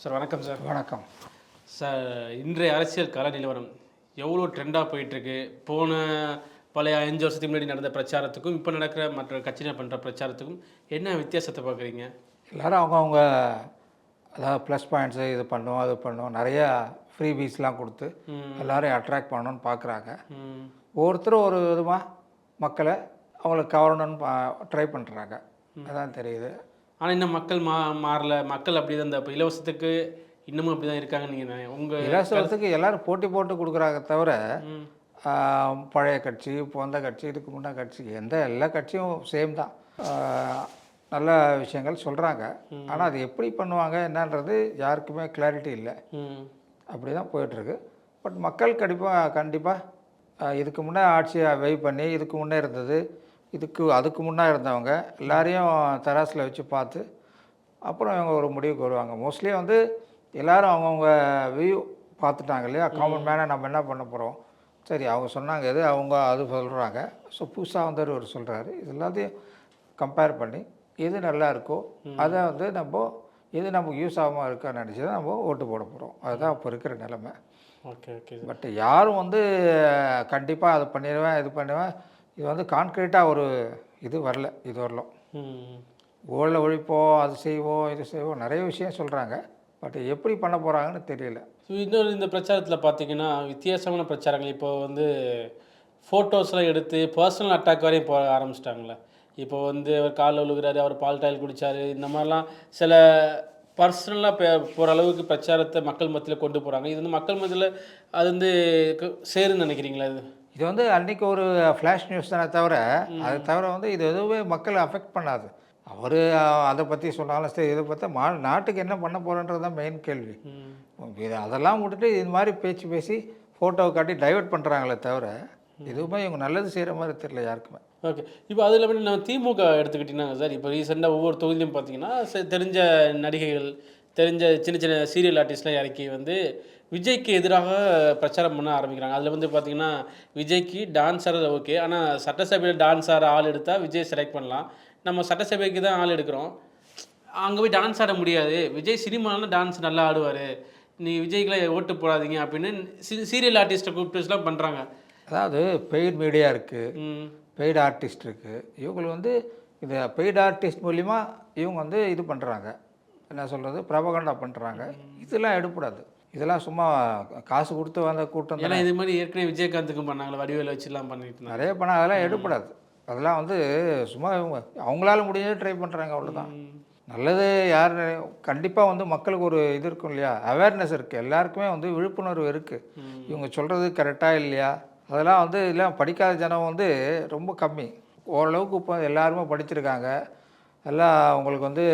Sir வணக்கம் sir. வணக்கம். Sir, இன்றைய அரசியல் கள நிலவரம் எவ்வளோ ட்ரெண்டாக போயிட்டுருக்கு. போன பழைய 5 வருஷத்துக்கு முன்னாடி நடந்த பிரச்சாரத்துக்கும் இப்போ நடக்கிற மற்ற கட்சியினர் பண்ணுற பிரச்சாரத்துக்கும் என்ன வித்தியாசத்தை பார்க்குறீங்க? எல்லோரும் அவங்கவுங்க அதாவது ப்ளஸ் பாயிண்ட்ஸு இது பண்ணுவோம் அது பண்ணுவோம் நிறையா ஃப்ரீபீஸ்லாம் கொடுத்து எல்லோரையும் அட்ராக்ட் பண்ணணும்னு பார்க்குறாங்க. ஒவ்வொருத்தரும் ஒரு விதமாக மக்களை அவங்களுக்கு கவரணும்னு ட்ரை பண்ணுறாங்க. அதான் தெரியுது. ஆனால் இன்னும் மக்கள் மாறல. மக்கள் அப்படி தான் இந்த இப்போ இலவசத்துக்கு இன்னமும் அப்படி தான் இருக்காங்க. நீங்கள் உங்கள் இலவசத்துக்கு எல்லோரும் போட்டி போட்டு கொடுக்குறாங்க தவிர பழைய கட்சி போந்த கட்சி இதுக்கு முன்னே கட்சி எல்லா கட்சியும் சேம் தான். நல்ல விஷயங்கள் சொல்கிறாங்க. ஆனால் அது எப்படி பண்ணுவாங்க என்னன்றது யாருக்குமே கிளாரிட்டி இல்லை. அப்படி தான் போயிட்டுருக்கு. பட் மக்கள் கண்டிப்பாக இதுக்கு முன்னே ஆட்சியை வெயிட் பண்ணி இதுக்கு முன்னே இருந்தது அதுக்கு முன்னே இருந்தவங்க எல்லாரையும் தராசில் வச்சு பார்த்து அப்புறம் இவங்க ஒரு முடிவுக்கு வருவாங்க. மோஸ்ட்லி வந்து எல்லோரும் அவங்கவுங்க வியூ பார்த்துட்டாங்க இல்லையா. காமன் மேனாக நம்ம என்ன பண்ண போகிறோம், சரி அவங்க சொன்னாங்க எது அவங்க அது சொல்கிறாங்க. ஸோ புதுசாக வந்து ஒரு சொல்கிறாரு. இது எல்லாத்தையும் கம்பேர் பண்ணி எது நல்லா இருக்கோ அதை வந்து எது நமக்கு யூஸ் ஆகாமல் இருக்கான்னு நினச்சி தான் நம்ம ஓட்டு போட போகிறோம். அதுதான் இப்போ இருக்கிற நிலைமை. Okay okay. பட் யாரும் வந்து கண்டிப்பாக அது பண்ணிடுவேன் இது பண்ணுவேன் இது வந்து கான்க்ரீட்டாக ஒரு இது வரல. இது வரலாம் ஊழலை ஒழிப்போம் அது செய்வோம் இது செய்வோம் நிறைய விஷயம் சொல்கிறாங்க. பட் எப்படி பண்ண போகிறாங்கன்னு தெரியல. இன்னொரு இந்த பிரச்சாரத்தில் பார்த்தீங்கன்னா வித்தியாசமான பிரச்சாரங்கள் இப்போ வந்து ஃபோட்டோஸ்லாம் எடுத்து பர்சனல் அட்டாக் வரையும் போக ஆரம்பிச்சிட்டாங்களே. இப்போ வந்து அவர் காலில் விழுகிறாரு, அவர் பால் டாயில் குடித்தார், இந்த மாதிரிலாம் சில பர்சனலாக போகிற அளவுக்கு பிரச்சாரத்தை மக்கள் மத்தியில் கொண்டு போகிறாங்க. இது வந்து மக்கள் மத்தியில் அது வந்து சேருன்னு நினைக்கிறீங்களா? இது வந்து அன்றைக்கி ஒரு ஃப்ளாஷ் நியூஸ் தானே தவிர அதை தவிர வந்து இது எதுவுமே மக்களை அஃபெக்ட் பண்ணாது. அவர் அதை பற்றி சொன்னாலும் சரி இதை பற்றி நாட்டுக்கு என்ன பண்ண போகிறன்றது தான் மெயின் கேள்வி. இது அதெல்லாம் விட்டுட்டு இது மாதிரி பேசி ஃபோட்டோவை காட்டி டைவெர்ட் பண்ணுறாங்களே தவிர எதுவுமே இவங்க நல்லது செய்கிற மாதிரி தெரியல யாருக்குமே. ஓகே. இப்போ அதில் வந்து நம்ம திமுக எடுத்துக்கிட்டிங்கன்னா சார், இப்போ ரீசெண்டாக ஒவ்வொரு தொகுதியிலும் பார்த்தீங்கன்னா தெரிஞ்ச நடிகைகள் தெரிஞ்ச சின்ன சின்ன சீரியல் ஆர்டிஸ்ட்லாம் இறக்கி வந்து விஜய்க்கு எதிராக பிரச்சாரம் பண்ண ஆரம்பிக்கிறாங்க. அதில் வந்து பார்த்திங்கன்னா விஜய்க்கு டான்ஸ் ஆடுறது ஓகே, ஆனால் சட்டசபையில் டான்ஸ் ஆட ஆள் எடுத்தால் விஜய் செலக்ட் பண்ணலாம். நம்ம சட்டசபைக்கு தான் ஆள் எடுக்கிறோம், அங்கே போய் டான்ஸ் ஆட முடியாது. விஜய் சினிமாவில் டான்ஸ் நல்லா ஆடுவார், நீ விஜய்க்குலாம் ஓட்டு போடாதீங்க அப்படின்னு சீரியல் ஆர்டிஸ்ட்டை கூப்பிட்டுலாம் பண்ணுறாங்க. அதாவது பெய்டு மீடியா இருக்குது, பெய்டு ஆர்டிஸ்ட் இருக்குது. இவங்க வந்து இந்த பெய்டு ஆர்டிஸ்ட் மூலிமா இவங்க வந்து இது பண்ணுறாங்க, என்ன சொல்கிறது, ப்ரபகண்டா பண்ணுறாங்க. இதெல்லாம் எடுப்படாது. இதெல்லாம் சும்மா காசு கொடுத்து வந்த கூட்டம். ஏன்னா இது மாதிரி ஏற்கனவே விஜயகாந்துக்கும் பண்ணாங்களா, வடிவேல வச்சுலாம் பண்ணிட்டு நிறைய பண்ண அதெல்லாம் எடுப்படாது. அதெல்லாம் வந்து சும்மா இவங்க அவங்களால முடிஞ்சது ட்ரை பண்ணுறாங்க, அவ்வளோதான். நல்லது யார் கண்டிப்பாக வந்து மக்களுக்கு ஒரு இது இருக்கும் இல்லையா, அவேர்னஸ் இருக்குது, எல்லாருக்குமே வந்து விழிப்புணர்வு இருக்குது. இவங்க சொல்கிறது கரெக்டாக இல்லையா அதெல்லாம் வந்து இல்லை. படிக்காத ஜனம் வந்து ரொம்ப கம்மி. ஓரளவுக்கு இப்போ எல்லாருமே படிச்சிருக்காங்க. எல்லாம் உங்களுக்கு வந்து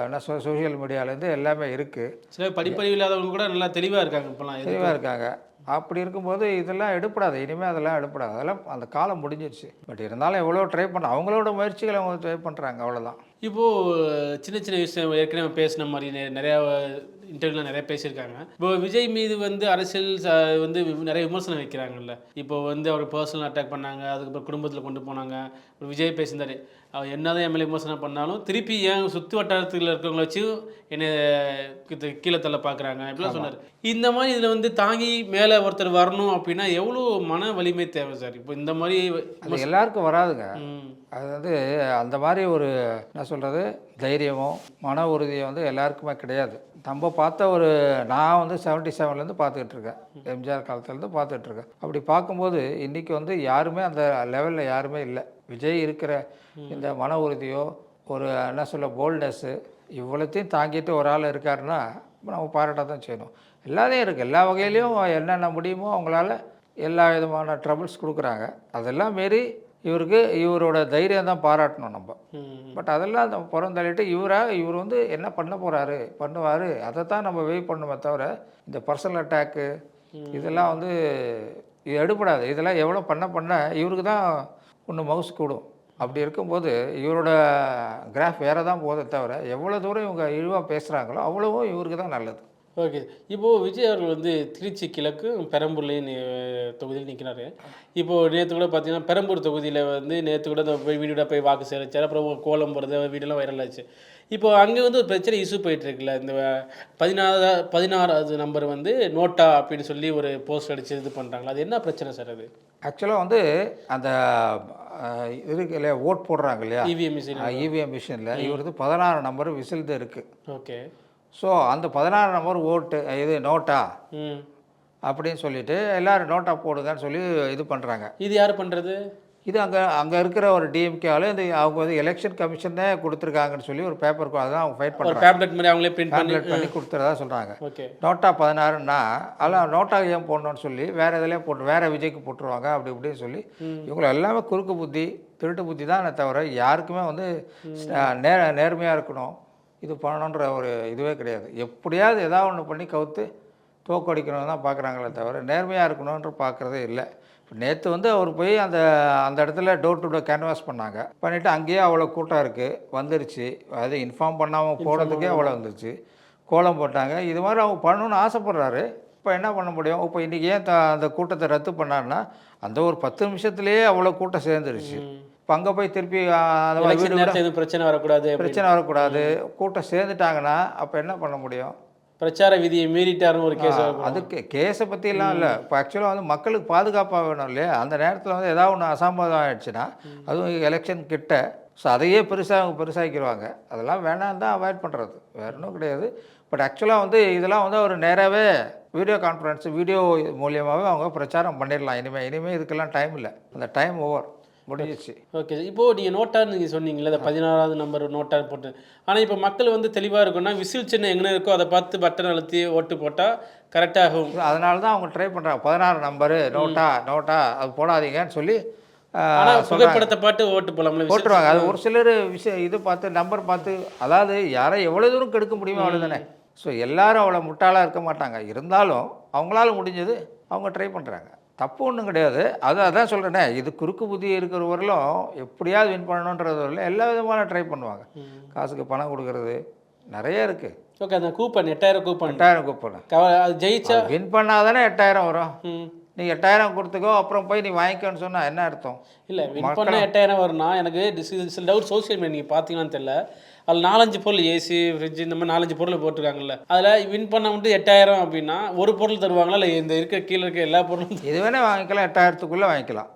என்ன சோஷியல் மீடியாவிலேருந்து எல்லாமே இருக்குது. சில படிப்பறிவு இல்லாதவங்க கூட நல்லா தெளிவாக இருக்காங்க, இப்போலாம் தெளிவாக இருக்காங்க. அப்படி இருக்கும்போது இதெல்லாம் எடுப்படாது. இனிமேல் அதெல்லாம் எடுப்படாது. அதெல்லாம் அந்த காலம் முடிஞ்சிடுச்சு. பட் இருந்தாலும் எவ்வளோ ட்ரை பண்ண அவங்களோட முயற்சிகளை அவங்க ட்ரை பண்ணுறாங்க, அவ்வளோதான். இப்போது சின்ன சின்ன விஷயம் ஏற்கனவே பேசின மாதிரி நிறையா இன்டர்வியூலாம் நிறைய பேசியிருக்காங்க. இப்போ விஜய் மீது வந்து அரசியல் வந்து நிறைய விமர்சனம் வைக்கிறாங்கல்ல. இப்போ வந்து அவர் பர்சனல் அட்டாக் பண்ணாங்க, அதுக்கப்புறம் குடும்பத்தில் கொண்டு போனாங்க. விஜய் பேசியிருந்தார், அவர் என்னதான் எம்எல்ஏ விமர்சனம் பண்ணாலும் திருப்பி ஏன் சுற்று வட்டாரத்தில் இருக்கிறவங்கள வச்சு என்னை கீழே தள்ள பார்க்குறாங்க இப்படிலாம் சொன்னார். இந்த மாதிரி இதில் வந்து தாங்கி மேலே ஒருத்தர் வரணும் அப்படின்னா எவ்வளோ மன வலிமை தேவை சார்? இப்போ இந்த மாதிரி அது எல்லாருக்கும் வராதுங்க. அது வந்து அந்த மாதிரி ஒரு என்ன சொல்கிறது தைரியமோ மன உறுதியை வந்து எல்லாருக்குமே கிடையாது. நம்ம பார்த்த நான் வந்து 77லேருந்து பார்த்துக்கிட்டு இருக்கேன், எம்ஜிஆர் காலத்துலேருந்து பார்த்துட்ருக்கேன். அப்படி பார்க்கும்போது இன்றைக்கி வந்து யாருமே அந்த லெவலில் யாருமே இல்லை. விஜய் இருக்கிற இந்த மன உறுதியோ ஒரு என்ன சொல்ல போல்ட்னஸ்ஸு இவ்வளோத்தையும் தாங்கிட்டு ஒரு ஆள் இருக்காருன்னா நம்ம பாராட்ட தான் செய்யணும். எல்லாத்தையும் இருக்குது, எல்லா வகையிலையும் என்னென்ன முடியுமோ அவங்களால எல்லா விதமான ட்ரபிள்ஸ் கொடுக்குறாங்க. அதெல்லாம் மாரி இவரோட தைரியம் தான் பாராட்டணும் நம்ம. பட் அதெல்லாம் நம்ம புறந்தள்ளிட்டு இவர் வந்து என்ன பண்ண போகிறாரு பண்ணுவார் அதை தான் நம்ம வெயிட் பண்ணுமே தவிர இந்த பர்சனல் அட்டாக்கு இதெல்லாம் வந்து இது எடுப்படாது. இதெல்லாம் எவ்வளோ பண்ண இவருக்கு தான் ஒன்று மவுஸ் கூடும். அப்படி இருக்கும்போது இவரோட கிராஃப் வேறு தான் போதே தவிர எவ்வளோ தூரம் இவங்க இழிவாக பேசுகிறாங்களோ அவ்வளோவும் இவருக்கு தான் நல்லது. ஓகே. இப்போது விஜய் அவர்கள் வந்து திருச்சி கிழக்கு பெரம்பூர்லேயும் தொகுதியில் நிற்கிறாரு. இப்போது நேற்று கூட பார்த்தீங்கன்னா பெரம்பூர் தொகுதியில் வந்து நேற்று கூட போய் வீடு வீடாக போய் வாக்கு சேகரிச்சார். அப்புறம் கோலம் போடுறது வீடெல்லாம் வைரல் ஆச்சு. இப்போ அங்கே வந்து ஒரு பிரச்சனை இஷ்யூ போயிட்டுருக்குல்ல, இந்த 16வது நம்பர் வந்து நோட்டா அப்படின்னு சொல்லி ஒரு போஸ்ட் அடித்து இது பண்ணுறாங்களா, அது என்ன பிரச்சனை சார் அது? ஆக்சுவலாக வந்து அந்த இருக்கு இல்லையா, ஓட் போடுறாங்க இல்லையா, இவிஎம் மிஷின். இவிஎம் மிஷினில் இவரது 16 நம்பர் விசில் இருக்குது. ஓகே. ஸோ அந்த 16 நம்பர் ஓட்டு இது நோட்டா ம். அப்படின்னு சொல்லிட்டு எல்லோரும் நோட்டா போடுங்கன்னு சொல்லி இது பண்ணுறாங்க. இது யார் பண்ணுறது? இது அங்கே இருக்கிற ஒரு டிஎம்கே ஆளு இந்த அவங்க வந்து எலெக்ஷன் கமிஷனே கொடுத்துருக்காங்கன்னு சொல்லி ஒரு பேப்பருக்கு அதான் அவங்க ஃபைட் பண்ணுறாங்க. டேப்லெட் மாதிரி அவங்களே பிரிண்ட் பண்ணி கொடுத்துறதா சொல்கிறாங்க. ஓகே. நோட்டா 16ன்னா அதெல்லாம் நோட்டா ஏன் போடணும்னு சொல்லி வேறு இதில் போட்டு வேறு விஜய்க்கு போட்டுருவாங்க அப்படி இப்படின்னு சொல்லி இவங்களை எல்லாமே குறுக்கு புத்தி திருட்டு புத்தி தான் தவிர யாருக்குமே வந்து நேர்மையாக இருக்கணும் இது பண்ணணுன்ற ஒரு இதுவே கிடையாது. எப்படியாவது ஏதாவது ஒன்று பண்ணி கவுத்து தோக்கடிக்கணும்னு தான் பார்க்குறாங்களே தவிர நேர்மையாக இருக்கணுன்ற பார்க்குறதே இல்லை. நேற்று வந்து அவர் போய் அந்த இடத்துல டோர் டு டோர் கேன்வாஸ் பண்ணாங்க. பண்ணிவிட்டு அங்கேயே அவ்வளோ கூட்டம் இருக்குது வந்துருச்சு. அது இன்ஃபார்ம் பண்ணாமல் போகிறதுக்கே அவ்வளோ வந்துருச்சு. கோலம் போட்டாங்க. இது மாதிரி அவங்க பண்ணணுன்னு ஆசைப்பட்றாரு. இப்போ என்ன பண்ண முடியும்? இப்போ இன்றைக்கி ஏன் அந்த கூட்டத்தை ரத்து பண்ணாருன்னா அந்த ஒரு 10 நிமிஷத்துலேயே அவ்வளோ கூட்டம் சேர்ந்துருச்சு. இப்போ அங்கே போய் திருப்பி அந்த வீடு பிரச்சனை வரக்கூடாது, கூட்டம் சேர்ந்துட்டாங்கன்னா அப்போ என்ன பண்ண முடியும்? பிரச்சார விதியை மீறிட்டாருன்னு ஒரு கேஸ். அதுக்கு கேஸை பற்றிலாம் இல்லை. இப்போ ஆக்சுவலாக வந்து மக்களுக்கு பாதுகாப்பாக வேணும் இல்லையா? அந்த நேரத்தில் வந்து ஏதாவது ஒன்று அசம்பாவிதம் ஆகிடுச்சுன்னா அதுவும் எலெக்ஷன் கிட்ட ஸோ அதையே பெருசாகிக்கிடுவாங்க. அதெல்லாம் வேணாம் தான் அவாய்ட் பண்ணுறது, வேறு ஒன்றும் கிடையாது. பட் ஆக்சுவலாக வந்து இதெல்லாம் வந்து அவர் நேராகவே வீடியோ கான்ஃபரன்ஸ் வீடியோ மூலியமாகவே அவங்க பிரச்சாரம் பண்ணிடலாம். இனிமேல் இதுக்கெல்லாம் டைம் இல்லை. அந்த டைம் ஓவர் முடிஞ்சிச்சு. ஓகே. இப்போது நீங்கள் நோட்டான்னு நீங்கள் சொன்னீங்களே, 16வது நம்பர் நோட்டான்னு போட்டு. ஆனால் இப்போ மக்கள் வந்து தெளிவாக இருக்குன்னா விசில் சின்னம் எங்கே இருக்கோ அதை பார்த்து பட்டன் அழுத்தி ஓட்டு போட்டால் கரெக்டாகும். அதனால தான் அவங்க ட்ரை பண்ணுறாங்க 16 நம்பரு நோட்டா அது போடாதீங்கன்னு சொல்லி புகைப்படத்தை பார்த்து ஓட்டு போட்டுருவாங்க. அது ஒரு சிலர் இது பார்த்து நம்பர் பார்த்து அதாவது யாரை எவ்வளோ தூரம் கெடுக்க முடியுமோ அவ்வளோ தானே. ஸோ எல்லோரும் அவ்வளோ முட்டாளாக இருக்க மாட்டாங்க. இருந்தாலும் அவங்களால முடிஞ்சது அவங்க ட்ரை பண்ணுறாங்க. தப்பு ஒன்றும் கிடையாது. அதான் சொல்கிறேனே, இது குறுக்கு புத்தி இருக்கிறவர்களும் எப்படியாவது வின் பண்ணணுன்றதுல எல்லா விதமான ட்ரை பண்ணுவாங்க. காசுக்கு பணம் கொடுக்கறது நிறைய இருக்குது. ஓகே. அந்த கூப்பன் 8000 கூப்பன் அது ஜெயிச்சா வின் பண்ணால் தானே 8000 வரும். நீ 8000 கொடுத்துக்கோ அப்புறம் போய் நீ வாங்கிக்கோன்னு சொன்னால் என்ன அர்த்தம்? இல்லை, வின் பண்ணால் 8000 வரும்னா எனக்கு சில டவுட் சோசியல் மீடியா நீங்கள் பார்த்தீங்கன்னு தெரியல. அதில் 4-5 பொருள் ஏசி ஃப்ரிட்ஜ் இந்த மாதிரி 4-5 பொருள் போட்டிருக்காங்கல்ல. அதில் வின் பண்ண மட்டும் 8000 அப்படின்னா ஒரு பொருள் தருவாங்களா, இல்லை இந்த கீழே இருக்க எல்லா பொருளும்? இது வேணால் வாங்கிக்கலாம், 8000க்குள்ளே வாங்கிக்கலாம்.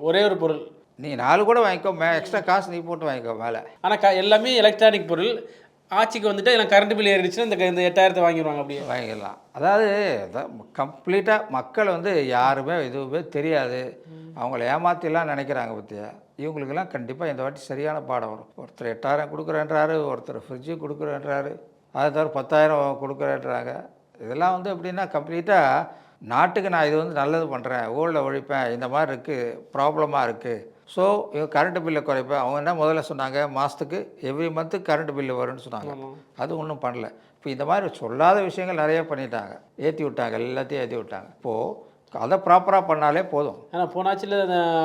ஒரே ஒரு பொருள் நீ 4 கூட வாங்கிக்கோ, எக்ஸ்ட்ரா காசு நீ போட்டு வாங்கிக்கோ மேலே. ஆனால் எல்லாமே எலக்ட்ரானிக் பொருள். ஆட்சிக்கு வந்துட்டு எனக்கு கரண்ட் பில் ஏறிடுச்சுன்னா இந்த 8000 வாங்கிடுவாங்க. அப்படியே வாங்கிடலாம். அதாவது கம்ப்ளீட்டாக மக்கள் வந்து யாருமே எதுவுமே தெரியாது, அவங்கள ஏமாற்றிலாம் நினைக்கிறாங்க பற்றியா. இவங்களுக்கெல்லாம் கண்டிப்பாக இந்த வாட்டி சரியான பாடம் வரும். ஒருத்தர் 8000 கொடுக்குறேன்றாரு, ஒருத்தர் ஃப்ரிட்ஜு கொடுக்குறேன்றாரு, அதை தவிர 10,000 கொடுக்குறேன்றாங்க. இதெல்லாம் வந்து எப்படின்னா கம்ப்ளீட்டாக நாட்டுக்கு நான் இது வந்து நல்லது பண்ணுறேன், ஊழலை ஒழிப்பேன், இந்த மாதிரி இருக்குது, ப்ராப்ளமாக இருக்குது, ஸோ இவங்க கரண்ட் பில்லை குறைப்பேன். அவங்க என்ன முதல்ல சொன்னாங்க, மாதத்துக்கு எவ்ரி மந்த்து கரண்ட் பில்லு வரும்னு சொன்னாங்க. அது ஒன்றும் பண்ணல. இப்போ இந்த மாதிரி சொல்லாத விஷயங்கள் நிறைய பண்ணிட்டாங்க, ஏற்றி விட்டாங்க, எல்லாத்தையும் ஏற்றி விட்டாங்க. இப்போது அதை ப்ராப்பராக பண்ணாலே போதும். ஆனால் போன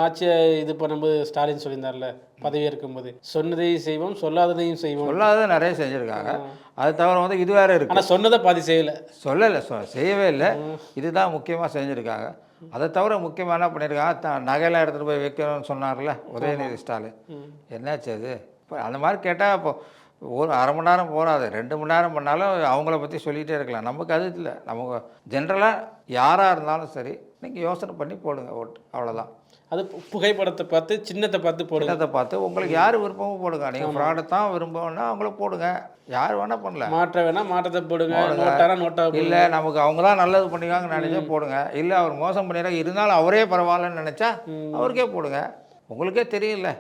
ஆட்சியை இது பண்ணும்போது ஸ்டாலின் சொல்லியிருந்தார்ல, பதவி இருக்கும்போது சொன்னதையும் செய்வோம் சொல்லாததையும் செய்வோம். சொல்லாததை நிறைய செஞ்சுருக்காங்க. அது தவிர வந்து இது வேறு இருக்குது. ஆனால் சொன்னதை பாதி சொல்லலை, செய்யவே இல்லை. இதுதான் முக்கியமாக செஞ்சுருக்காங்க. அதை தவிர முக்கியமாக என்ன பண்ணியிருக்காங்க, நகையெல்லாம் எடுத்துகிட்டு போய் வைக்கணும்னு சொன்னார்ல உதயநிதி ஸ்டாலின். என்னாச்சு அது? இப்போ அந்த மாதிரி கேட்டால் இப்போ ஒரு அரை மணி நேரம் போகாது, 2 மணி நேரம் பண்ணாலும் அவங்கள பற்றி சொல்லிகிட்டே இருக்கலாம். நமக்கு அது இல்லை. நமக்கு ஜென்ரலாக யாராக இருந்தாலும் சரி நீங்கள் யோசனை பண்ணி போடுங்க ஓட்டு, அவ்வளோதான். அது புகைப்படத்தை பார்த்து சின்னத்தை பார்த்து போடுங்க. சின்னத்தை பார்த்து உங்களுக்கு யார் விருப்பமும் போடுங்க. நீங்கள் ஃப்ராடை தான் விரும்புன்னா அவங்கள போடுங்க, யார் வேணால் பண்ணல. மாற்ற வேணால் மாற்றத்தை போடுங்க, நோட்டா இல்லை நமக்கு அவங்க தான் நல்லது பண்ணிக்காங்கன்னு நினச்சா போடுங்க. இல்லை அவர் மோசம் பண்ணிடுறாங்க இருந்தாலும் அவரே பரவாயில்லன்னு நினச்சா அவருக்கே போடுங்க. உங்களுக்கே தெரியல,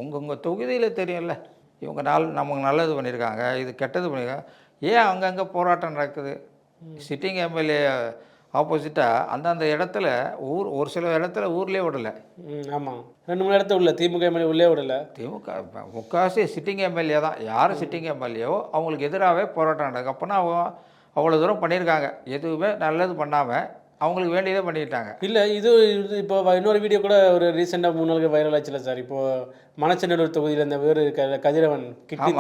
உங்கள் தொகுதியில் தெரியும்ல இவங்க நமக்கு நல்லது பண்ணியிருக்காங்க, இது கெட்டது பண்ணியிருக்காங்க. ஏன் அங்கங்கே போராட்டம் நடக்குது? சிட்டிங் எம்எல்ஏ ஆப்போசிட்டாக அந்தந்த இடத்துல ஒரு சில இடத்துல ஊர்லேயே விடலை. ஆமாம், 2-3 இடத்துல உள்ள திமுக எம்எல்ஏ உள்ளே விடலை. திமுக முக்கால்வாசி சிட்டிங் எம்எல்ஏ தான். யார் சிட்டிங் எம்எல்ஏவோ அவங்களுக்கு எதிராகவே போராட்டம் நடக்கும். அப்போனா அவ்வளோ தூரம் பண்ணியிருக்காங்க, எதுவுமே நல்லது பண்ணாமல் அவங்களுக்கு வேண்டியதே பண்ணிக்கிட்டாங்க. இல்லை இது இப்போ இன்னொரு வீடியோ கூட ஒரு ரீசெண்டாக 3 நாளுக்கு வைரல் ஆச்சுல சார். இப்போது மணச்சநல்லூர் தொகுதியில் இந்த வேறு கதிரவன் கிட்னி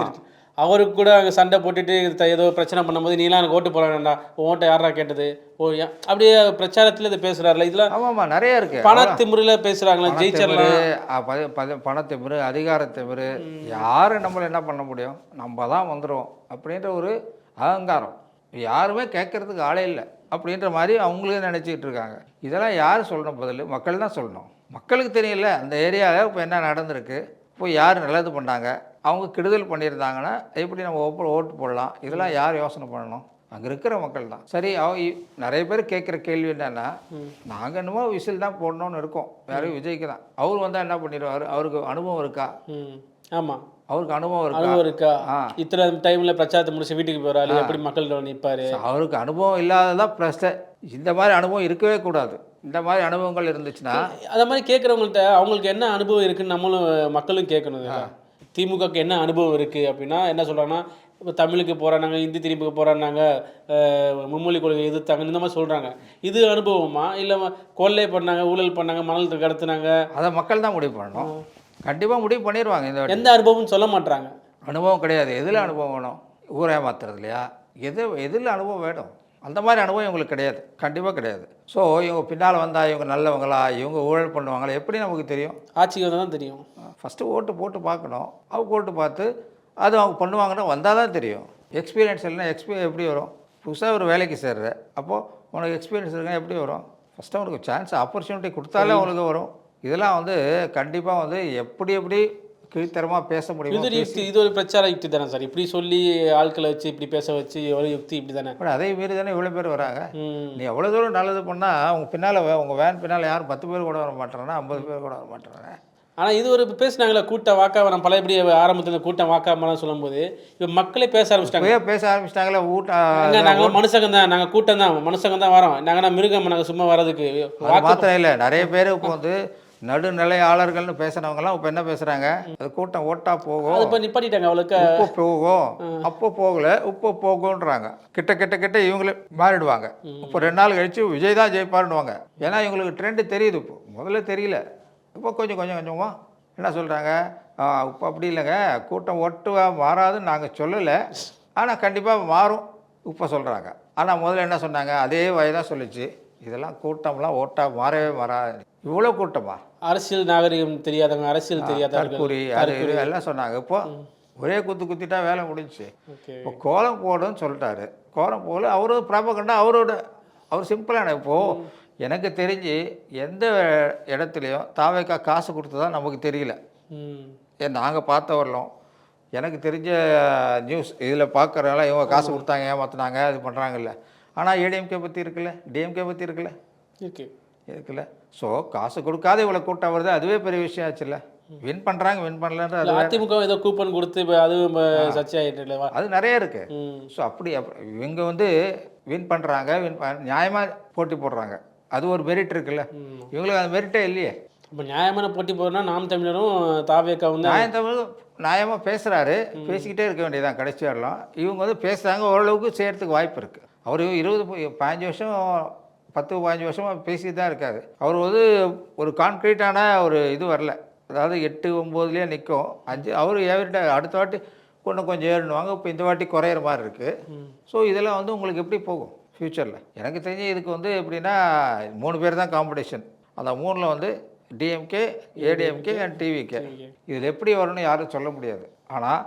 அவருக்கு கூட அங்கே சண்டை போட்டுட்டு ஏதோ பிரச்சனை பண்ணும்போது நீலாம் எனக்கு ஓட்டு போட வேண்டாம், உன் ஓட்டை யாரா கேட்டது, அப்படியே பிரச்சாரத்தில் இதை பேசுகிறாருல, இதெல்லாம் ஆமாம்மா நிறைய இருக்குது. பணத்திமுறையில் பேசுகிறாங்களா, ஜெயிச்சிடலாம். பணத்திமிரு, அதிகாரத்திமிரு, யார் நம்மளை என்ன பண்ண முடியும், நம்ம தான் வந்துடுவோம் அப்படின்ற ஒரு அகங்காரம். யாருமே கேட்கறதுக்கு ஆளே இல்லை அப்படின்ற மாதிரி அவங்களே நினச்சிக்கிட்டு இருக்காங்க. இதெல்லாம் யார் சொல்லணும்? பதில் மக்கள் தான் சொல்லணும். மக்களுக்கு தெரியல அந்த ஏரியாவில் இப்போ என்ன நடந்திருக்கு, இப்போ யார் நல்லது பண்ணாங்க, அவங்க கெடுதல் பண்ணியிருந்தாங்கன்னா எப்படி நம்ம ஓட்டு போடலாம், இதெல்லாம் யார் யோசனை பண்ணணும்? அங்கே இருக்கிற மக்கள் தான். சரி, நிறைய பேர் கேட்குற கேள்வி என்னென்னா, நாங்கள் என்னமோ விசில் தான் போடணும்னு இருக்கோம், யாரும் விஜய்க்கு தான். அவர் வந்தால் என்ன பண்ணிடுவார், அவருக்கு அனுபவம் இருக்கா? ஆமாம், அவருக்கு அனுபவம் இருக்கா? இத்தனை டைமில் பிரச்சாரத்தை முடிச்சு வீட்டுக்கு போகிறாரு, எப்படி மக்கள் நிற்பார்? அவருக்கு அனுபவம் இல்லாததான் ப்ளஸ். இந்த மாதிரி அனுபவம் இருக்கவே கூடாது. இந்த மாதிரி அனுபவங்கள் இருந்துச்சுன்னா அந்த மாதிரி கேட்குறவங்கள்ட்ட அவங்களுக்கு என்ன அனுபவம் இருக்குன்னு நம்மளும் மக்களும் கேட்கணும். திமுகக்கு என்ன அனுபவம் இருக்குது அப்படின்னா என்ன சொல்கிறாங்கன்னா, இப்போ தமிழுக்கு போகிறாங்க, இந்தி திணிப்புக்கு போகிறாங்க, மும்மொழி கொள்கை எதிர்த்தாங்க, இந்த மாதிரி சொல்கிறாங்க. இது அனுபவமா, இல்லை கொள்ளை பண்ணாங்க, ஊழல் பண்ணாங்க, மணல் கடத்துனாங்க, அதை மக்கள் தான் முடிவு பண்ணணும். கண்டிப்பாக முடிவு பண்ணிடுவாங்க. இந்த எந்த அனுபவம்னு சொல்ல மாட்டாங்க. அனுபவம் கிடையாது. எதில் அனுபவம் வேணும்? ஊரே மாத்துறது இல்லையா? எதில் அனுபவம் வேணும்? அந்த மாதிரி அனுபவம் இவங்களுக்கு கிடையாது, கண்டிப்பாக கிடையாது. ஸோ இவங்க பின்னால் வந்தால் இவங்க நல்லவங்களா, இவங்க ஊழல் பண்ணுவாங்களா, எப்படி நமக்கு தெரியும்? ஆட்சிக்கு வந்தால் தான் தெரியும். ஃபஸ்ட்டு ஓட்டு போட்டு பார்க்கணும். அவங்க ஓட்டு பார்த்து அது அவங்க பண்ணுவாங்கன்னா வந்தால் தான் தெரியும். எக்ஸ்பீரியன்ஸ் இல்லைன்னா எப்படி வரும்? புதுசாக ஒரு வேலைக்கு சேர்ற அப்போது உனக்கு எக்ஸ்பீரியன்ஸ் இருக்குன்னா எப்படி வரும்? ஃபஸ்ட்டு அவனுக்கு சான்ஸ், ஆப்பர்ச்சுனிட்டி கொடுத்தாலே அவனுக்கு வரும். இதெல்லாம் கண்டிப்பாக எப்படி கீழ்த்தரமாக பேச முடியும். இது ஒரு பிரச்சார யுக்தி தானே சார்? இப்படி சொல்லி ஆட்களை வச்சு இப்படி பேச வச்சு ஒரு யுக்தி இப்படி தானே? பட் அதே மாரி தானே இவ்வளோ பேர் வராங்க. நீ எவ்வளோ தூரம் நல்லது பண்ணால் அவங்க பின்னால், உங்கள் வேன் பின்னால் யாரும் 10 பேர் கூட வர மாட்டேறானா, 50 பேர் கூட வர மாட்டேறாங்க. ஆனால் இது ஒரு பேசினாங்களே கூட்ட வாக்கா, நம்ம பழையபடி ஆரம்பத்தில் கூட்டம் வாக்காமலாம் சொல்லும்போது இப்போ மக்களே பேச ஆரம்பிச்சிட்டாங்களே. நாங்கள் மனுஷங்க தான், நாங்கள் கூட்டம் தான், மனுஷங்க தான் வரோம், நாங்கள் மிருகம், நாங்கள் சும்மா வர்றதுக்கு மாத்திரம் இல்லை. நிறைய பேர் இப்போ நடுநிலையாளர்கள்னு பேசுனவங்கலாம் இப்போ என்ன பேசுகிறாங்க, அது கூட்டம் ஓட்டா போகும், இப்போ நிப்பாட்டிட்டாங்க, அவளுக்கு இப்போ போகும், அப்போ போகலை, இப்போ போகும்ன்றாங்க. கிட்ட இவங்களே மாறிடுவாங்க. இப்போ 2 நாள் கழிச்சு விஜய் தான் ஜெயிப்பாருன்னுவாங்க. ஏன்னா இவங்களுக்கு ட்ரெண்டு தெரியுது. இப்போ முதல்ல தெரியல, இப்போ கொஞ்சமாக என்ன சொல்கிறாங்க, இப்போ அப்படி இல்லைங்க, கூட்டம் ஒட்டுவா மாறாதுன்னு நாங்கள் சொல்லலை, ஆனால் கண்டிப்பாக மாறும் இப்போ சொல்கிறாங்க. ஆனால் முதல்ல என்ன சொன்னாங்க, அதே வயது தான் சொல்லிச்சு, இதெல்லாம் கூட்டம்லாம் ஓட்டா மாறவே மாறாது. இவ்வளோ கூட்டமா? அரசியல் நாகரிகம் தெரியாதவங்க, அரசியல் தெரியாதவங்க அது எல்லாம் சொன்னாங்க. இப்போ ஒரே குத்திட்டா வேலை முடிஞ்சிச்சு. இப்போ கோலம் போடுன்னு சொல்லிட்டாரு. கோலம் போல அவரும் ப்ராபகண்டா அவர் சிம்பிளான. இப்போது எனக்கு தெரிஞ்சு எந்த இடத்துலையும் தாவேக்கா காசு கொடுத்ததா நமக்கு தெரியல. நாங்கள் பார்த்த வரலாம் எனக்கு தெரிஞ்ச நியூஸ் இதில் பார்க்குறனால இவங்க காசு கொடுத்தாங்க, ஏமாற்றினாங்க, இது பண்ணுறாங்கல்ல. ஆனால் ஏடிஎம்கே பற்றி இருக்குல்ல, டிஎம்கே பற்றி இருக்குல்ல, இருக்குல்ல. ஸோ காசு கொடுக்காத இவ்வளோ கூட்டம் வருது, அதுவே பெரிய விஷயம் ஆச்சுல்ல. வின் பண்ணுறாங்க, வின் பண்ணலன்ற அதிமுக ஏதோ கூப்பன் கொடுத்து அதுவும் சர்ச்சையாகிட்டு அது நிறைய இருக்குது. ஸோ அப்படி இவங்க வின் பண்ணுறாங்க, நியாயமாக போட்டி போடுறாங்க, அது ஒரு மெரிட் இருக்குல்ல. இவங்களுக்கு அந்த மெரிட்டே இல்லையே. இப்போ நியாயமான போட்டி போடுறோன்னா நாம் தமிழரும் தாவேக்கா நியாயமாக பேசுகிறாரு, பேசிக்கிட்டே இருக்க வேண்டியதான் கடைசி வரலாம். இவங்க பேசுகிறாங்க, ஓரளவுக்கு செய்கிறதுக்கு வாய்ப்பு இருக்குது. அவர் 15 வருஷம் 10-15 வருஷமாக பேசிட்டு தான் இருக்காரு. அவர் ஒரு கான்க்ரீட்டான ஒரு இது வரல. அதாவது 8-9லேயே நிற்கும் 5. அவர் ஏறிட்ட அடுத்த வாட்டி கொஞ்சம் ஏறிடுவாங்க. இப்போ இந்த வாட்டி குறையிற மாதிரி இருக்குது. ஸோ இதெல்லாம் உங்களுக்கு எப்படி போகும் ஃப்யூச்சரில்? எனக்கு தெரிஞ்சு இதுக்கு எப்படின்னா 3 பேர் தான் காம்படிஷன். அந்த 3ல் டிஎம்கே, ஏடிஎம்கே அண்ட் டிவிகே. இதில் எப்படி வரும்னு யாரும் சொல்ல முடியாது. ஆனால்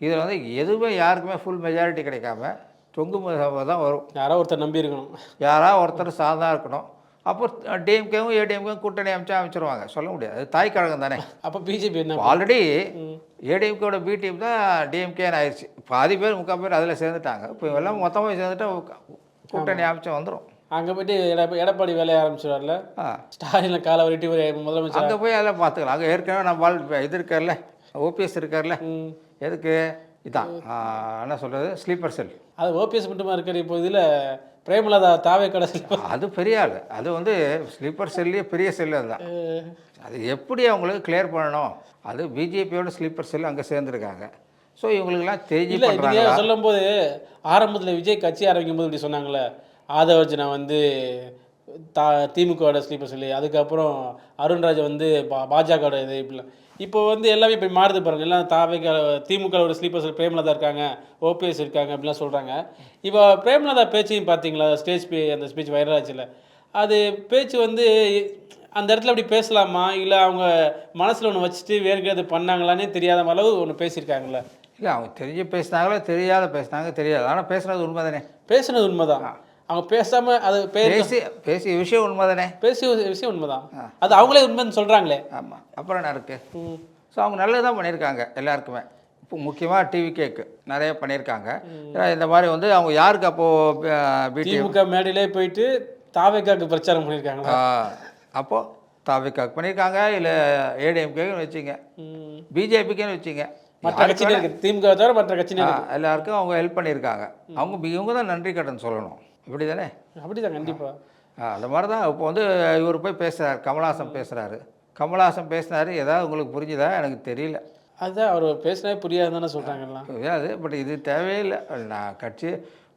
இதில் எதுவுமே யாருக்குமே ஃபுல் மெஜாரிட்டி கிடைக்காம தொங்கும் தான் வரும். யாராவது ஒருத்தர் நம்பி இருக்கணும், யாராவது ஒருத்தர் சாதா இருக்கணும். அப்போ டிஎம்கேவும் ஏடிஎம்கேவும் கூட்டணி அமைச்சிருவாங்க, சொல்ல முடியாது. அது தாய் கழகம் தானே. அப்போ பிஜேபி ஆல்ரெடி ஏடிஎம்கேவோட பி டீம் தான் டிஎம்கேன்னு ஆயிடுச்சு. பாதி பேர் 3/4 பேர் அதில் சேர்ந்துட்டாங்க. இப்போ எல்லாம் மொத்தமாக சேர்ந்துட்டா கூட்டணி அமைச்சு வந்துடும். அங்கே போய்ட்டு எடப்பாடி வேலையை ஆரம்பிச்சிடுவார்ல, ஸ்டாலின் காலை வரட்டி முதலமைச்சர் அங்கே போய் அதெல்லாம் பார்த்துக்கலாம். அங்கே ஏற்கனவே நம்ம இது இருக்கார்ல, ஓபிஎஸ் இருக்கார்ல. எதுக்கு இதான் என்ன சொல்கிறது, ஸ்லீப்பர் செல். அது ஓபிஎஸ் மட்டுமா இருக்கார். இப்போ இதில் பிரேமலதா தாவே கடை அது பெரிய ஆள். அது ஸ்லீப்பர் செல்லையே பெரிய செல்லு. அதுதான். அது எப்படி அவங்களுக்கு கிளியர் பண்ணணும்? அது பிஜேபியோட ஸ்லீப்பர் செல் அங்கே சேர்ந்துருக்காங்க. ஸோ இவங்களுக்குலாம் தெரிஞ்சு சொல்லும் போது ஆரம்பத்தில் விஜய் கட்சி ஆரம்பிக்கும் போது இப்படி சொன்னாங்களே, ஆதவர்ஜனா திமுகவோட ஸ்லீப்பர் செல்லு, அதுக்கப்புறம் அருண்ராஜ் பாஜகவோட இது இப்படிலாம். இப்போ வந்து எல்லாமே இப்போ மாறுது பாருங்க. எல்லாம் திமுக ஒரு ஸ்லீப்பர்ஸ் பிரேமலதா இருக்காங்க, ஓபிஎஸ் இருக்காங்க அப்படிலாம் சொல்றாங்க. இப்போ பிரேமலதா பேச்சையும் பார்த்தீங்களா? அந்த ஸ்பீச் வைரல் ஆச்சுல்ல. அது பேச்சு வந்து அந்த இடத்துல அப்படி பேசலாமா? இல்ல அவங்க மனசுல ஒண்ணு வச்சுட்டு வேற எங்கேயாவது பண்ணாங்களான்னே தெரியாத அளவு ஒண்ணு பேசியிருக்காங்கல்ல. இல்லை அவங்க தெரிஞ்சு பேசினாங்களோ தெரியாத பேசினாங்க தெரியாது. ஆனால் பேசுனது உண்மை தானே. பேசுனது உண்மைதான். அவங்க பேசாம அது பேசிய விஷயம் உண்மை தானே. பேசிய விஷயம் உண்மைதான். அது அவங்களே உண்மைன்னு சொல்றாங்களே. ஆமாம், அப்புறம் என்ன இருக்குது. ஸோ அவங்க நல்லது தான் பண்ணியிருக்காங்க எல்லாருக்குமே. இப்போ முக்கியமாக டிவிகேக்கு நிறைய பண்ணியிருக்காங்க. ஏன்னா இந்த மாதிரி வந்து அவங்க யாருக்கு அப்போது திமுக மேடையிலே போயிட்டு தாவேக்காக்கு பிரச்சாரம் பண்ணியிருக்காங்களா? அப்போது தாவேக்காக்கு பண்ணியிருக்காங்க, இல்லை ஏடிஎம்கேன்னு வச்சுங்க, பிஜேபிக்குன்னு வச்சுங்க, மற்ற கட்சிகள் இருக்குது. திமுக தவிர மற்ற கட்சிகள் எல்லாருக்கும் அவங்க ஹெல்ப் பண்ணியிருக்காங்க. இவங்க தான் நன்றி கடன் சொல்லணும். இப்படி தானே? அப்படி தான் கண்டிப்பாக. அந்த மாதிரி தான் இப்போ வந்து இவர் போய் பேசுகிறார், கமல்ஹாசன் பேசுகிறாரு. கமல்ஹாசன் பேசினாரு, ஏதாவது உங்களுக்கு புரிஞ்சுதா? எனக்கு தெரியல. அதுதான் அவர் பேசினே புரியாது தானே சொல்கிறாங்கலாம். புரியாது. பட் இது தேவையில்லை. நான் கட்சி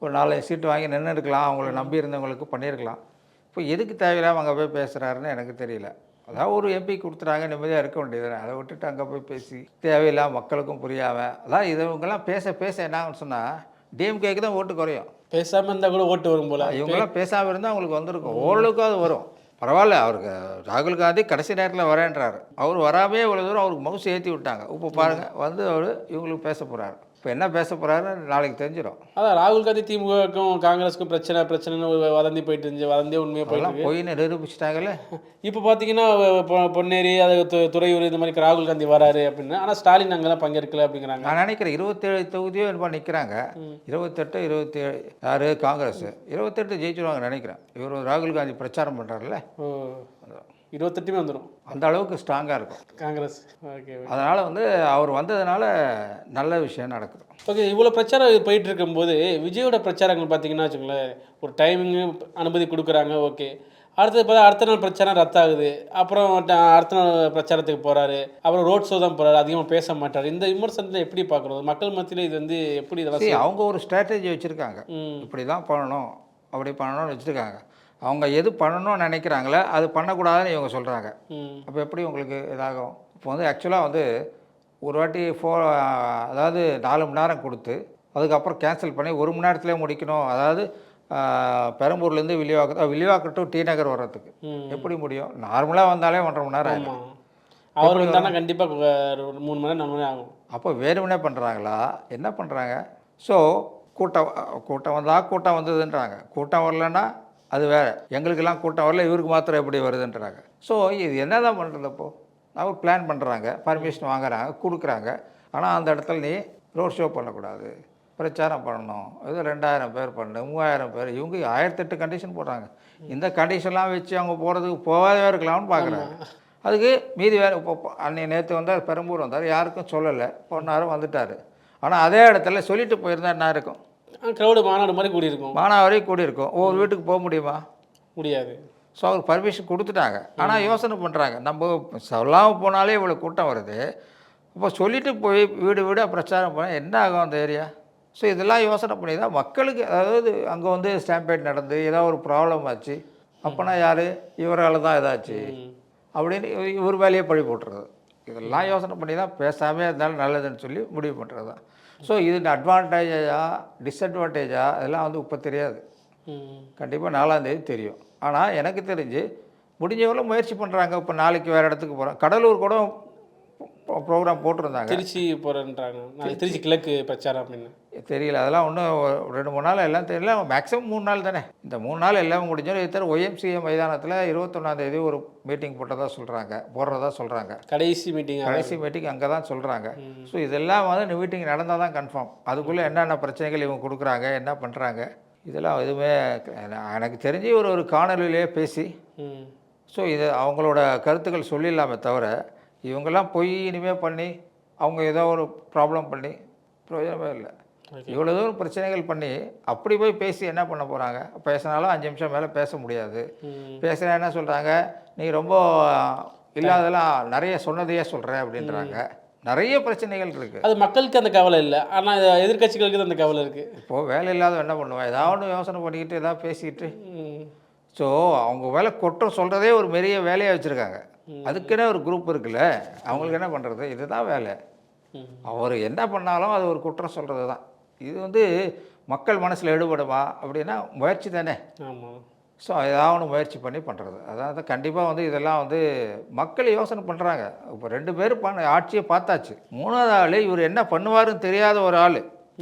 ஒரு 4 சீட்டு வாங்கி நின்று இருக்கலாம், அவங்கள நம்பி இருந்தவங்களுக்கு பண்ணியிருக்கலாம். இப்போ எதுக்கு தேவையில்லாமல் அங்கே போய் பேசுகிறாருன்னு எனக்கு தெரியல. அதாவது ஒரு எம்பி கொடுத்துறாங்க, நிம்மதியாக இருக்க வேண்டியது. அதை விட்டுட்டு அங்கே போய் பேசி தேவையில்லாம மக்களுக்கும் புரியாமல், அதான் இவங்கெல்லாம் பேச பேச என்ன ஆகுன்னு சொன்னால் டிஎம்கேக்கு தான் ஓட்டு குறையும். பேசாமல் இருந்தால் கூட ஓட்டு வரும் போல். இவங்கெல்லாம் பேசாமல் இருந்தால் அவங்களுக்கு வந்திருக்கும், ஓரளவுக்கு அது வரும். பரவாயில்ல. அவருக்கு ராகுல் காந்தி கடைசி நேரத்தில் வரேன்றாரு. அவர் வராமே இவ்வளோ தூரம் அவருக்கு மவுசு ஏற்றி விட்டாங்க. இப்போ பாருங்கள் வந்து அவர் இவங்களுக்கு பேச போகிறாரு. இப்போ என்ன பேச போகிறாருன்னு நாளைக்கு தெரிஞ்சிடும். அதான் ராகுல் காந்தி திமுகவுக்கும் காங்கிரஸுக்கும் பிரச்சனைன்னு ஒரு வதந்தி போயிட்டு இருந்துச்சு. வதந்தியே உண்மையாக போயிட்டு போயின்னு நிரூபிச்சிட்டாங்கல்ல. இப்போ பார்த்தீங்கன்னா பொன்னேரி அது துறையூர் இந்த மாதிரி ராகுல் காந்தி வராரு அப்படின்னு. ஆனால் ஸ்டாலின் அங்கெல்லாம் பங்கேற்கல அப்படிங்கிறாங்க. நான் நினைக்கிறேன் 27 தொகுதியோ என்னப்பா நிற்கிறாங்க. 28 27 யார் காங்கிரஸ் 28 ஜெயிச்சிருவாங்க நினைக்கிறேன். இவர் ராகுல் காந்தி பிரச்சாரம் பண்ணுறாருல்ல. 28மே வந்துடும். அந்த அளவுக்கு ஸ்ட்ராங்காக இருக்கும் காங்கிரஸ். ஓகே. அதனால் வந்து அவர் வந்ததுனால நல்ல விஷயம் நடக்குது. ஓகே. இவ்வளோ பிரச்சாரம் போயிட்டு இருக்கும்போது விஜயோட பிரச்சாரங்கள் பார்த்தீங்கன்னா வச்சுங்களேன், ஒரு டைமிங்கு அனுமதி கொடுக்குறாங்க. ஓகே. அடுத்த நாள் பிரச்சாரம் ரத்தாகுது. அப்புறம் அடுத்த நாள் பிரச்சாரத்துக்கு போகிறாரு. அப்புறம் ரோட் ஷோ தான் போகிறாரு. அதிகமாக பேச மாட்டார். இந்த விமர்சனத்தை எப்படி பார்க்குறது? மக்கள் மத்தியில் இது வந்து எப்படி இதெல்லாம் அவங்க ஒரு ஸ்ட்ராட்டஜி வச்சுருக்காங்க. இப்படி தான் பண்ணணும், அப்படி பண்ணணும்னு வச்சுருக்காங்க. அவங்க எது பண்ணணும்னு நினைக்கிறாங்களே அது பண்ணக்கூடாதுன்னு இவங்க சொல்கிறாங்க. அப்போ எப்படி உங்களுக்கு இதாகும்? இப்போ வந்து ஆக்சுவலாக வந்து ஒரு வாட்டி அதாவது 4 மணி நேரம் கொடுத்து அதுக்கப்புறம் கேன்சல் பண்ணி 1 மணி நேரத்துலேயே முடிக்கணும். அதாவது பெரம்பூர்லேருந்து வில்லிவாக்கம் டு டி நகர் வர்றதுக்கு எப்படி முடியும்? நார்மலாக வந்தாலே 1.5 மணி நேரம் ஆகும். அவர் வந்தால் கண்டிப்பாக 3 மணி நேரம் 4 மணி நேரம் ஆகும். அப்போ வேணும்னே பண்ணுறாங்களா? என்ன பண்ணுறாங்க? ஸோ கூட்டம் வந்தால் கூட்டம் வந்ததுன்றாங்க. கூட்டம் வரலன்னா அது வேறு. எங்களுக்கெல்லாம் கூட்டம் வரல, இவருக்கு மாத்திரம் எப்படி வருதுன்றாங்க. ஸோ இது என்ன தான் பண்ணுறது? அப்போது அவர் பிளான் பண்ணுறாங்க, பர்மிஷன் வாங்குறாங்க, கொடுக்குறாங்க. ஆனால் அந்த இடத்துல நீ ரோட் ஷோ பண்ணக்கூடாது, பிரச்சாரம் பண்ணணும், இது 2000 பேர் பண்ணு, 3000 பேர், இவங்க 1008 கண்டிஷன் போடுறாங்க. இந்த கண்டிஷன்லாம் வச்சு அவங்க போகிறதுக்கு போகாதே இருக்கலாம்னு பார்க்குறாங்க. அதுக்கு மீதி வேறு. இப்போ நேற்று வந்தார், பெரம்பூர் வந்தார், யாருக்கும் சொல்லலை, பொண்ணாரும் வந்துட்டார். ஆனால் அதே இடத்துல சொல்லிட்டு போயிருந்தா என்ன இருக்கும்? க்ரௌடு மாநாடு மாதிரி கூடியிருக்கும். மாநாடு வரைக்கும் கூடியிருக்கும். ஒவ்வொரு வீட்டுக்கு போக முடியுமா? முடியாது. ஸோ அவருக்கு பர்மிஷன் கொடுத்துட்டாங்க. ஆனால் யோசனை பண்ணுறாங்க, நம்ம சொல்லாமல் போனாலே இவ்வளோ கூட்டம் வருது, இப்போ சொல்லிவிட்டு போய் வீடு வீடாக பிரச்சாரம் பண்ண என்ன ஆகும் அந்த ஏரியா? ஸோ இதெல்லாம் யோசனை பண்ணி தான் மக்களுக்கு, அதாவது அங்கே வந்து ஸ்டாம்பேட் நடந்து ஏதாவது ஒரு ப்ராப்ளம் ஆச்சு அப்போனா யார்? இவரால் தான் ஏதாச்சு அப்படின்னு இவர் வேலையை பழி போட்டுறது. இதெல்லாம் யோசனை பண்ணி தான் பேசாமே இருந்தாலும் நல்லதுன்னு சொல்லி முடிவு பண்ணுறது தான். ஸோ இது அட்வான்டேஜா டிஸ்அட்வான்டேஜா அதெல்லாம் வந்து இப்போ தெரியாது. கண்டிப்பாக 4ஆம் தேதி தெரியும். ஆனால் எனக்கு தெரிஞ்சு முடிஞ்சவரை முயற்சி பண்ணுறாங்க. இப்போ நாளைக்கு வேறு இடத்துக்கு போகிறோம். கடலூர் கூட ப்ரோக்ராம் போட்டிருந்தாங்க. திருச்சி போகிறேன்றாங்க. திருச்சி கிழக்கு பிரச்சாரம் அப்படின்னு தெரியல. அதெல்லாம் இன்னும் 2-3 நாள் எல்லாம் தெரியல. மேக்ஸிமம் 3 நாள் தானே. இந்த 3 நாள் எல்லாம் முடிஞ்சாலும் இது தவிர ஒய்எம்சிஏ மைதானத்தில் 21ஆம் தேதி ஒரு மீட்டிங் போடுறதா சொல்கிறாங்க. கடைசி மீட்டிங் அங்கே தான் சொல்கிறாங்க. ஸோ இதெல்லாம் வந்து மீட்டிங் நடந்தால் தான் கன்ஃபார்ம். அதுக்குள்ளே என்னென்ன பிரச்சனைகள் இவங்க கொடுக்குறாங்க, என்ன பண்ணுறாங்க, இதெல்லாம் எதுவுமே எனக்கு தெரிஞ்சு ஒரு காணொலியிலே பேசி ஸோ இது அவங்களோட கருத்துக்கள் சொல்லிடலாமே தவிர இவங்கெல்லாம் போய் இனிமேல் பண்ணி அவங்க ஏதோ ஒரு ப்ராப்ளம் பண்ணி பிரயோஜனமே இல்லை. இவ்வளோ தூரம் பிரச்சனைகள் பண்ணி அப்படி போய் பேசி என்ன பண்ண போகிறாங்க? பேசினாலும் 5 நிமிஷம் மேலே பேச முடியாது. பேசுனா என்ன சொல்கிறாங்க, நீ ரொம்ப இல்லாதெல்லாம் நிறைய சொன்னதையே சொல்கிற அப்படின்றாங்க. நிறைய பிரச்சனைகள் இருக்குது. அது மக்களுக்கு அந்த கவலை இல்லை, ஆனால் எதிர்கட்சிகளுக்கு அந்த கவலை இருக்குது. இப்போது வேலை இல்லாத என்ன பண்ணுவேன்? ஏதாவது யோசனை பண்ணிக்கிட்டு ஏதாவது பேசிக்கிட்டு. ஸோ அவங்க வேலை குற்றம் சொல்கிறதே ஒரு பெரிய வேலையாக வச்சுருக்காங்க. அதுக்குன்னே ஒரு குரூப் இருக்குல்ல, அவங்களுக்கு என்ன பண்ணுறது? இதுதான் வேலை. அவர் என்ன பண்ணாலும் அது ஒரு குற்றம் சொல்கிறது தான். இது வந்து மக்கள் மனசில் எடுபடுமா அப்படின்னா முயற்சி தானே. ஆமாம். ஸோ ஏதாவது ஒன்று முயற்சி பண்ணி பண்ணுறது. அதாவது கண்டிப்பாக வந்து இதெல்லாம் வந்து மக்கள் யோசனை பண்ணுறாங்க. இப்போ 2 பேரும் ஆட்சியை பார்த்தாச்சு. 3வது ஆள் இவர் என்ன பண்ணுவாருன்னு தெரியாத ஒரு ஆள்.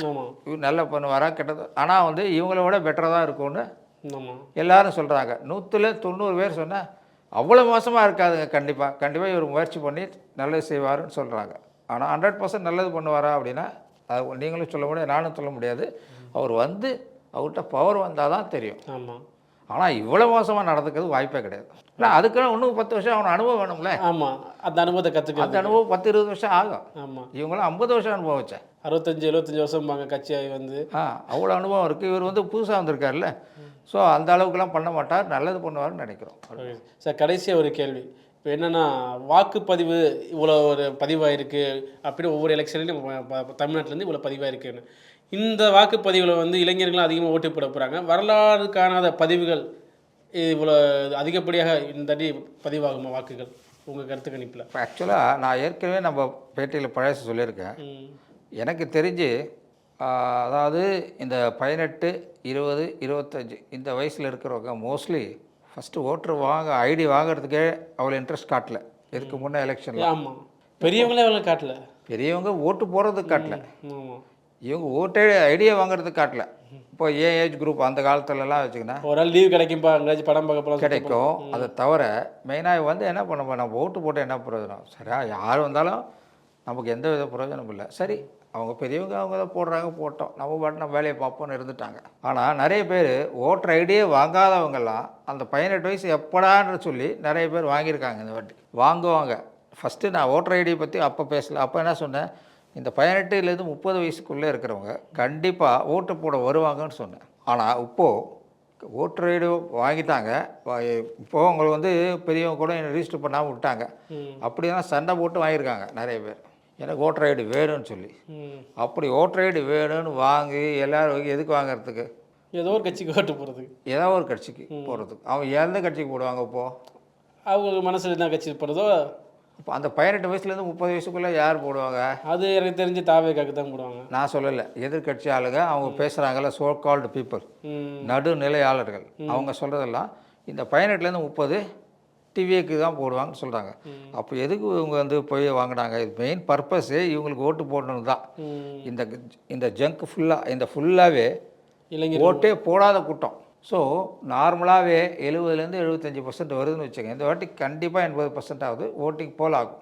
ஆமாம். இவர் நல்லா பண்ணுவாரா கெட்டது, ஆனால் வந்து இவங்கள விட பெட்டராக தான் இருக்கும்னு ஆமாம். எல்லாரும் சொல்கிறாங்க. 100ல் 90 பேர் சொன்னால் அவ்வளோ மோசமாக இருக்காதுங்க. கண்டிப்பாக இவர் முயற்சி பண்ணி நல்லது செய்வாருன்னு சொல்கிறாங்க. ஆனால் 100% நல்லது பண்ணுவாரா அப்படின்னா அது நீங்களும் சொல்ல முடியாது, நானும் சொல்ல முடியாது. அவர் வந்து அவர்கிட்ட பவர் வந்தால் தான் தெரியும். ஆமாம். ஆனால் இவ்வளோ மோசமாக நடந்துக்கிறது வாய்ப்பே கிடையாது. ஆனால் அதுக்குன்னு இன்னும் 10 வருஷம் அவனை அனுபவம் வேணும்ல. ஆமாம். அந்த அனுபவத்தை அந்த கற்றுக்க. அனுபவம் 10-20 வருஷம் ஆகும். ஆமாம். இவங்களாம் 50 வருஷம் அனுபவிச்சேன். 65-75 வருஷம் வாங்க கட்சியாகி வந்து. அவ்வளோ அனுபவம் இருக்குது. இவர் வந்து புதுசாக வந்திருக்காருல்ல. ஸோ அந்த அளவுக்குலாம் பண்ண மாட்டார், நல்லது பண்ணுவார்னு நினைக்கிறோம். சார் கடைசியாக ஒரு கேள்வி. இப்போ என்னென்னா வாக்குப்பதிவு இவ்வளோ ஒரு பதிவாயிருக்கு அப்படின்னு ஒவ்வொரு எலெக்ஷன்லையும் தமிழ்நாட்டிலேருந்து இவ்வளோ பதிவாயிருக்குன்னு. இந்த வாக்குப்பதிவில் வந்து இளைஞர்களும் அதிகமாக ஓட்டு போட போகிறாங்க. வரலாறு காணாத பதிவுகள் இவ்வளோ அதிகப்படியாக இந்த அடி பதிவாகுமா வாக்குகள் உங்கள் கருத்து கணிப்பில்? இப்போ ஆக்சுவலாக நான் ஏற்கனவே நம்ம பேட்டியில் பழசு சொல்லியிருக்கேன். எனக்கு தெரிஞ்சு அதாவது இந்த 18, 20, 25 இந்த வயசில் இருக்கிறவங்க மோஸ்ட்லி ஃபஸ்ட்டு ஓட்டர் ஐடி வாங்குறதுக்கே அவ்வளோ இன்ட்ரெஸ்ட் காட்டல. இதுக்கு முன்னே எலெக்ஷனில். ஆமாம். பெரியவங்களே அவ்வளோ காட்டல. பெரியவங்க ஓட்டு போடுறதுக்கு காட்டல. ஆமாம். இவங்க ஓட்டே ஐடியா வாங்குறதுக்கு காட்டல. இப்போ ஏஜ் குரூப் அந்த காலத்துலலாம் வச்சுக்கினா ஒரு நாள் லீவ் கிடைக்கும்பா, எங்கேயாச்சும் படம் பார்க்க போகலாம் கிடைக்கும். அதை தவிர மெயினாக வந்து என்ன பண்ண நம்ம ஓட்டு போட்டு என்ன பிரயோஜனம்? சரியா, யார் வந்தாலும் நமக்கு எந்த வித பிரயோஜனம் இல்லை. சரி, அவங்க பெரியவங்க அவங்க தான் போடுறாங்க, போட்டோம், நம்ம பாட்டு நம்ம வேலையை பார்ப்போம்னு இருந்துட்டாங்க. ஆனால் நிறைய பேர் ஓட்டர் ஐடியே வாங்காதவங்கெல்லாம் அந்த 18 வயசு எப்படான்னு சொல்லி நிறைய பேர் வாங்கியிருக்காங்க. இந்த வாட்டி வாங்குவாங்க. ஃபஸ்ட்டு நான் ஓட்டர் ஐடியை பற்றி அப்போ பேசல. அப்போ என்ன சொன்னேன், இந்த 18லேருந்து 30 வயசுக்குள்ளே இருக்கிறவங்க கண்டிப்பாக ஓட்டு போட வருவாங்கன்னு சொன்னேன். ஆனால் இப்போது ஓட்டர் ஐடி வாங்கிட்டாங்க. இப்போது அவங்களுக்கு வந்து பெரியவங்க கூட ரிஜிஸ்டர் பண்ணாமல் விட்டாங்க. அப்படி தான் சண்டை போட்டு வாங்கியிருக்காங்க நிறைய பேர். எனக்கு ஓட்டர் ஐடி வேணும்னு சொல்லி. அப்படி ஓட்டர் ஐடி வேணும்னு வாங்கி எல்லோரும் எதுக்கு வாங்கிறதுக்கு? ஏதோ ஒரு கட்சிக்கு ஓட்டு போகிறதுக்கு. ஏதோ ஒரு கட்சிக்கு போகிறதுக்கு. அவங்க எந்த கட்சிக்கு போடுவாங்க இப்போது? அவங்க மனசில் என்ன கட்சி போடுறதோ. இப்போ அந்த 18 வயசுலேருந்து 30 வயசுக்குள்ளே யார் போடுவாங்க? அது எனக்கு தெரிஞ்சு தாவேக்காக்கு தான் போடுவாங்க. நான் சொல்லலை, எதிர்கட்சி ஆளுங்க அவங்க பேசுகிறாங்கல்ல, சோ கால்டு பீப்புள், நடுநிலையாளர்கள், அவங்க சொல்கிறதெல்லாம் இந்த 18லேருந்து 30 டிவிக்கு தான் போடுவாங்கன்னு சொல்கிறாங்க. அப்போ எதுக்கு இவங்க வந்து போய் வாங்கினாங்க? இது மெயின் பர்பஸே இவங்களுக்கு ஓட்டு போடணும் தான். இந்த ஜங்க் ஃபுல்லாகவே இளைஞர் ஓட்டே போடாத கூட்டம். ஸோ நார்மலாகவே 70லேருந்து 75% வருதுன்னு வச்சுக்கோங்க. இந்த வாட்டி கண்டிப்பாக 80% ஆகுது ஓட்டிங் போல் ஆகும்.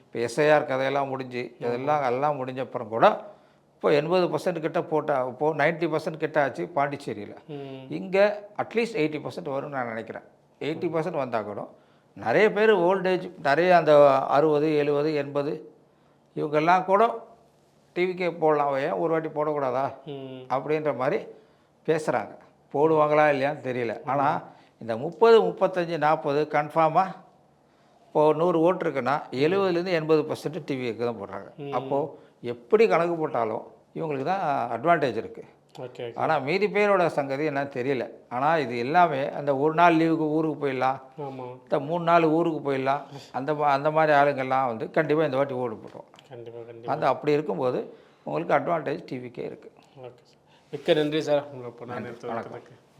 இப்போ எஸ்ஐஆர் கதையெல்லாம் முடிஞ்சு எல்லாம் முடிஞ்ச அப்புறம் கூட இப்போ 80% கிட்ட போட்டால் இப்போது 90% கிட்ட ஆச்சு பாண்டிச்சேரியில். இங்கே அட்லீஸ்ட் 80% வரும்னு நான் நினைக்கிறேன். 80% வந்தால் கூட நிறைய பேர் ஓல்டேஜ் நிறைய அந்த 60, 70, 80 இவங்கெல்லாம் கூட டிவிக்கே போடலாம், ஏன் ஒரு வாட்டி போடக்கூடாதா அப்படின்ற மாதிரி பேசுகிறாங்க. போடுவாங்களா இல்லையான்னு தெரியல. ஆனால் இந்த 30, 35, 40 கன்ஃபார்மாக இப்போது 100 ஓட்டு இருக்குன்னா 70லேருந்து 80% டிவிக்கு தான் போடுறாங்க. அப்போது எப்படி கணக்கு போட்டாலும் இவங்களுக்கு தான் அட்வான்டேஜ் இருக்குது. ஆனால் மீதி பேரோட சங்கதி என்னன்னு தெரியல. ஆனால் இது எல்லாமே அந்த ஒரு நாள் லீவுக்கு ஊருக்கு போயிடலாம், இந்த 3 நாள் ஊருக்கு போயிடலாம், அந்த மாதிரி ஆளுங்கள்லாம் வந்து கண்டிப்பாக இந்த வாட்டி ஓட்டு போடுவோம். அந்த அப்படி இருக்கும்போது உங்களுக்கு அட்வான்டேஜ் டிவிக்கே இருக்குது. மிக்க நன்றி சார். உங்களை வணக்கம்.